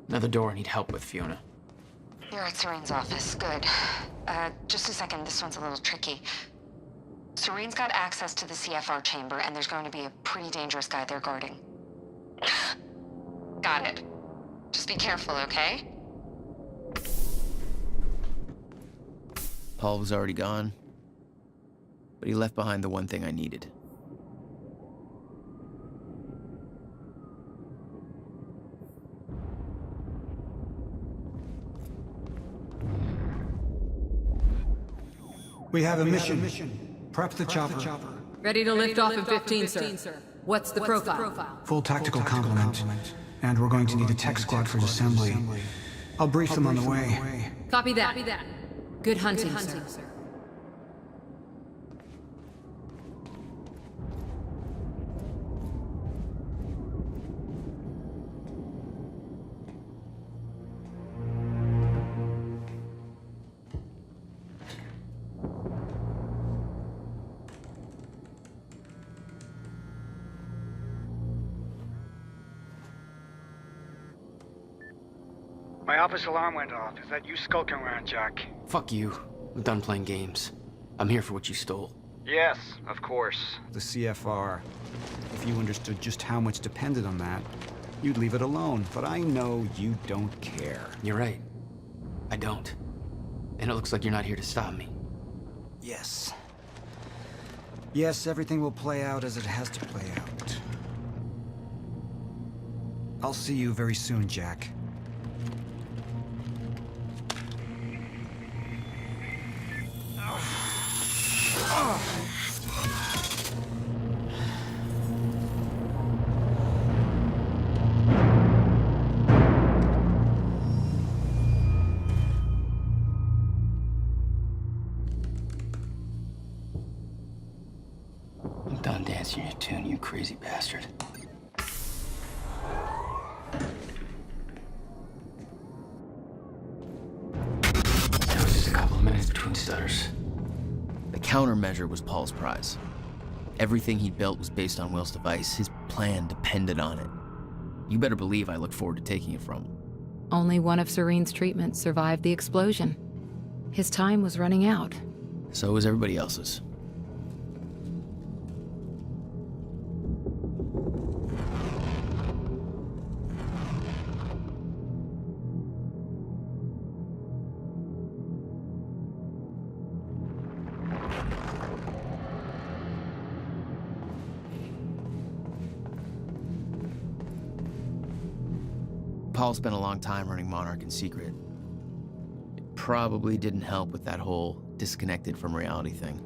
Another door I need help with, Fiona. You're at Serene's office. Good. Just a second. This one's a little tricky. Serene's got access to the CFR chamber, and there's going to be a pretty dangerous guy there guarding. Got it. Just be careful, okay? Paul was already gone, but he left behind the one thing I needed. We have a mission. Prep the chopper. Ready to lift off in 15, sir. What's the profile? Full tactical complement. And we're going to need a tech squad for assembly. I'll brief them on the way. Copy that. Good hunting, sir. My office alarm went off. Is that you skulking around, Jack? Fuck you. I'm done playing games. I'm here for what you stole. Yes, of course. The CFR. If you understood just how much depended on that, you'd leave it alone. But I know you don't care. You're right. I don't. And it looks like you're not here to stop me. Yes. Yes, everything will play out as it has to play out. I'll see you very soon, Jack. I'm done dancing your tune, you crazy bastard. That was just a couple of minutes between stutters. The countermeasure was Paul's prize. Everything he'd built was based on Will's device. His plan depended on it. You better believe I look forward to taking it from him. Only one of Serene's treatments survived the explosion. His time was running out. So was everybody else's. Paul spent a long time running Monarch in secret. It probably didn't help with that whole disconnected from reality thing.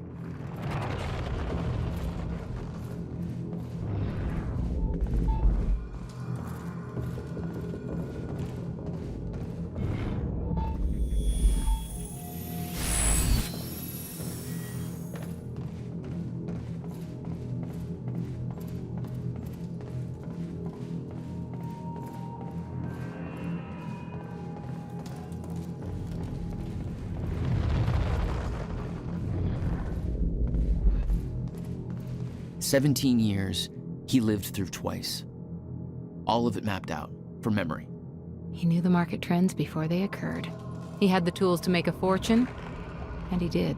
"17 years, he lived through twice. All of it mapped out, from memory. He knew the market trends before they occurred. He had the tools to make a fortune, and he did.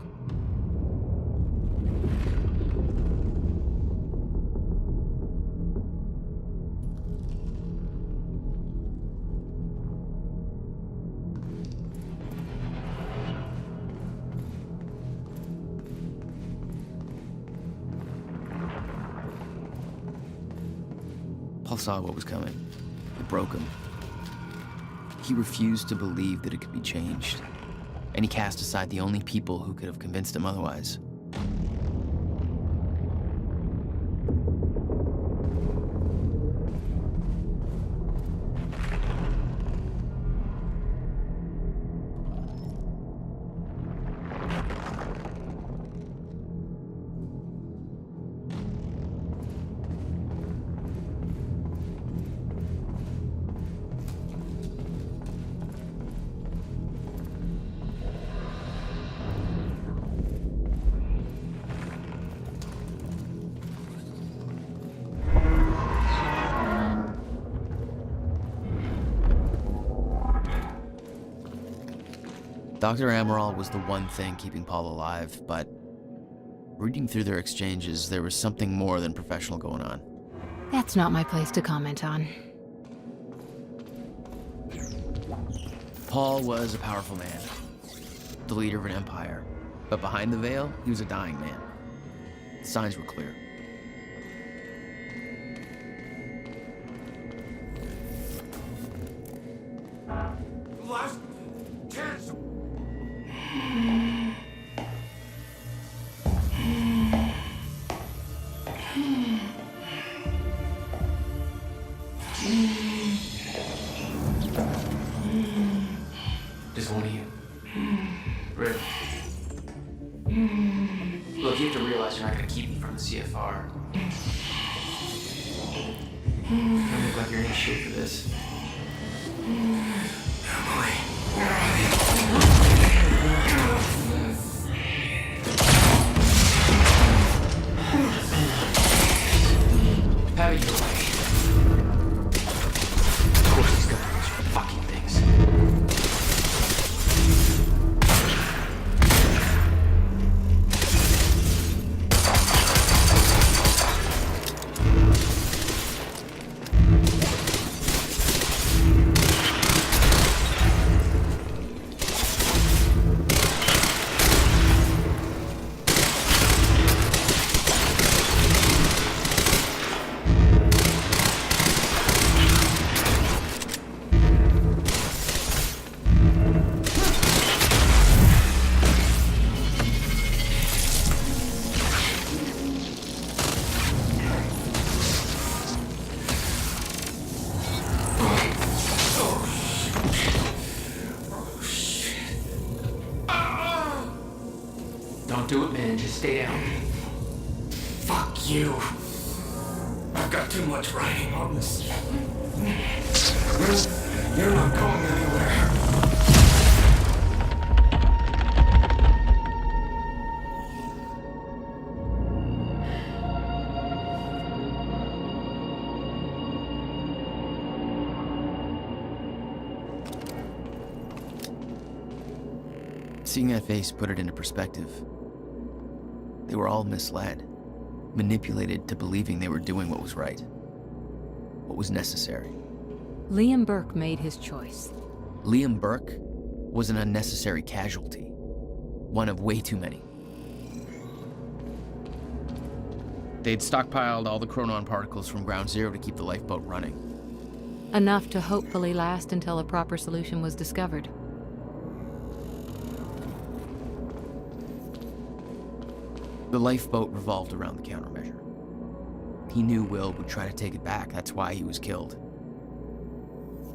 Paul saw what was coming. It broke him. He refused to believe that it could be changed, and he cast aside the only people who could have convinced him otherwise. Dr. Amaral was the one thing keeping Paul alive, but reading through their exchanges, there was something more than professional going on. That's not my place to comment on. Paul was a powerful man, the leader of an empire, but behind the veil, he was a dying man. The signs were clear. Last chance. Just one of you. Really? Look, you have to realize you're not gonna keep me from the CFR. You don't look like you're in any shape for this. Have it your way. Of course he's gonna do those fucking things. Don't do it, man. Just stay down. Fuck you. I've got too much writing on this. You're not going anywhere. Seeing that face put it into perspective. They were all misled, manipulated to believing they were doing what was right, what was necessary. Liam Burke made his choice. Liam Burke was an unnecessary casualty, one of way too many. They'd stockpiled all the chronon particles from Ground Zero to keep the lifeboat running. Enough to hopefully last until a proper solution was discovered. The lifeboat revolved around the countermeasure. He knew Will would try to take it back. That's why he was killed.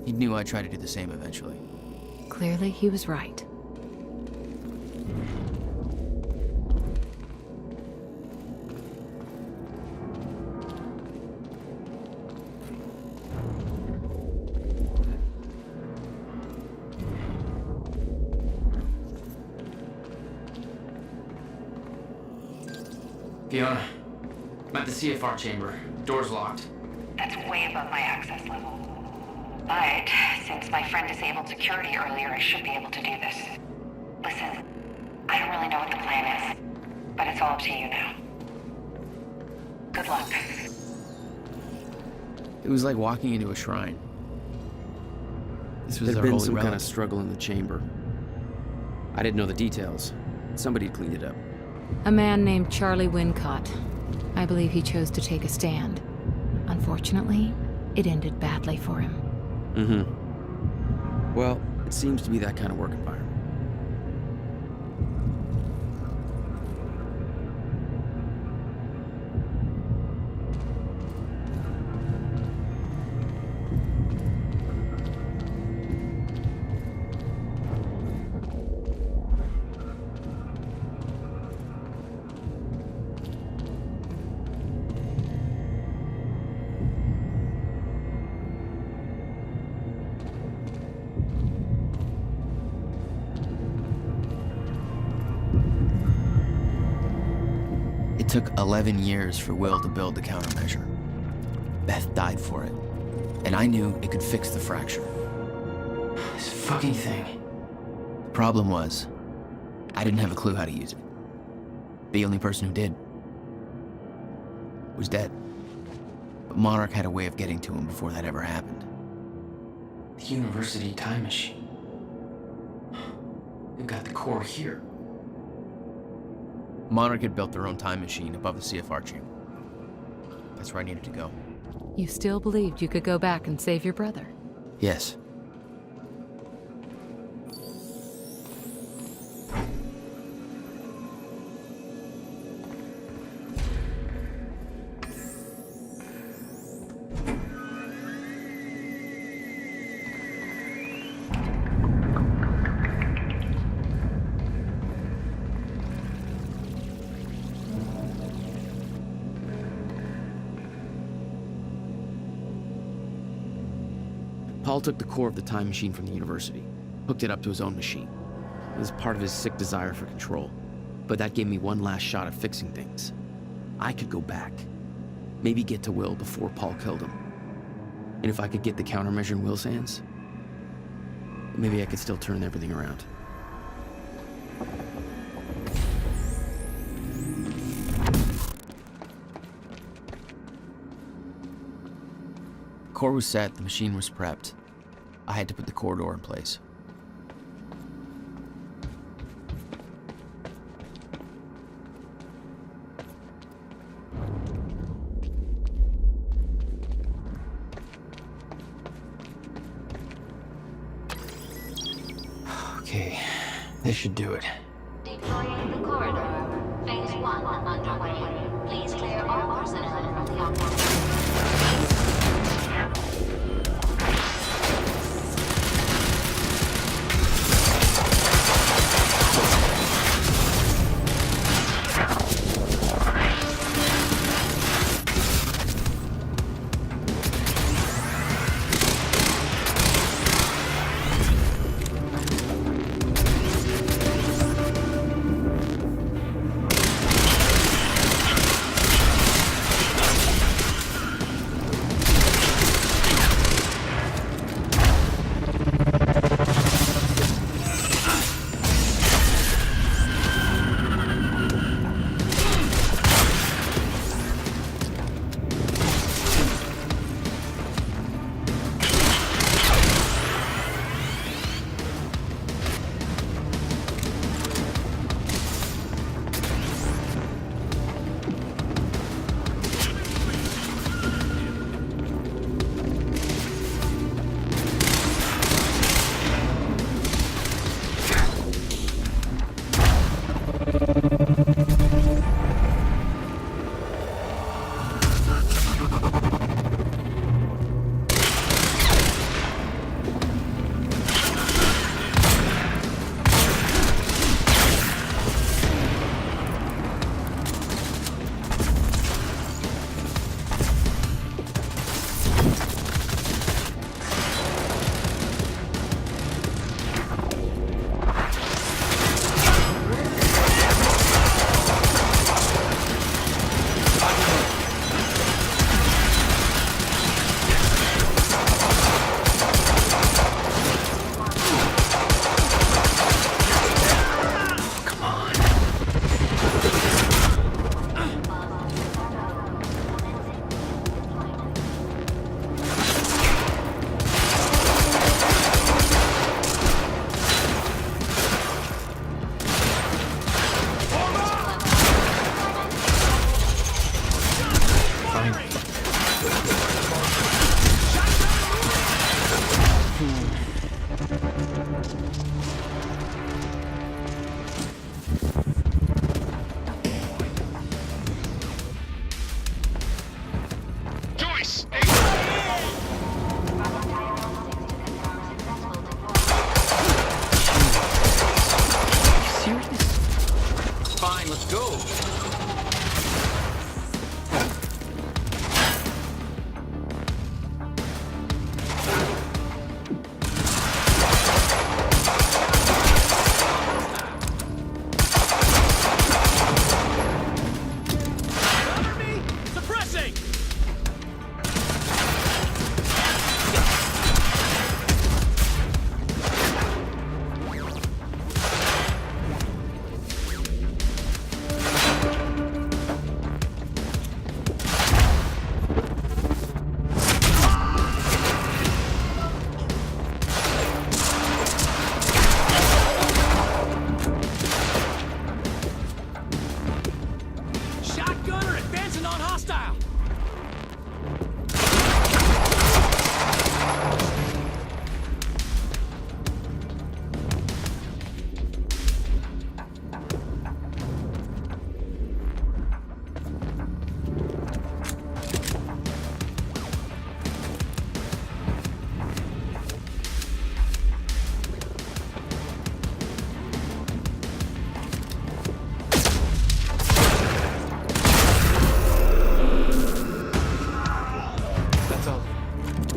He knew I'd try to do the same eventually. Clearly, he was right. Fiona, I'm at the CFR chamber. Door's locked. That's way above my access level. But since my friend disabled security earlier, I should be able to do this. Listen, I don't really know what the plan is, but it's all up to you now. Good luck. It was like walking into a shrine. This was There'd their been holy some kind relic. of struggle in the chamber. I didn't know the details. Somebody cleaned it up. A man named Charlie Wincott. I believe he chose to take a stand. Unfortunately, it ended badly for him. Mm-hmm. Well, it seems to be that kind of work environment. It took 11 years for Will to build the countermeasure. Beth died for it, and I knew it could fix the fracture. This fucking thing. The problem was, I didn't have a clue how to use it. The only person who did was dead. But Monarch had a way of getting to him before that ever happened. The university time machine. They've got the core here. Monarch had built their own time machine above the CFR chamber. That's where I needed to go. You still believed you could go back and save your brother? Yes. Paul took the core of the time machine from the university, hooked it up to his own machine. It was part of his sick desire for control. But that gave me one last shot at fixing things. I could go back. Maybe get to Will before Paul killed him. And if I could get the countermeasure in Will's hands, maybe I could still turn everything around. Core was set, the machine was prepped. I had to put the core door in place. Okay, this should do it. Deploying the corridor. Phase 1 underway. Please clear all personnel from the operating.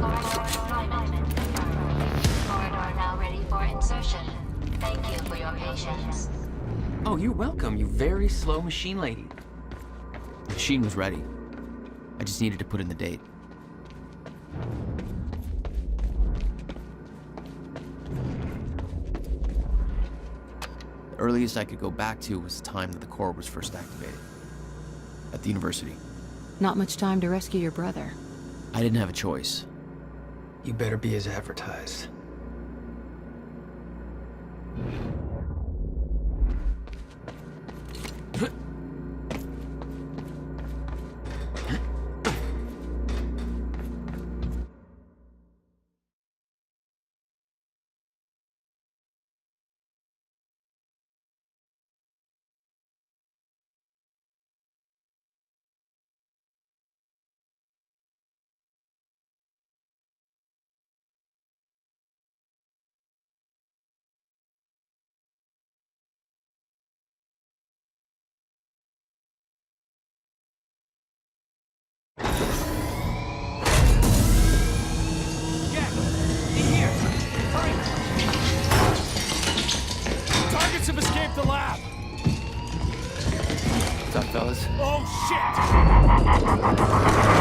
Corridor deployment confirmed. Corridor now ready for insertion. Thank you for your patience. Oh, you're welcome, you very slow machine lady. The machine was ready. I just needed to put in the date. The earliest I could go back to was the time that the core was first activated. At the university. Not much time to rescue your brother. I didn't have a choice. You better be as advertised. Targets have escaped the lab! What's up, fellas? Oh, shit!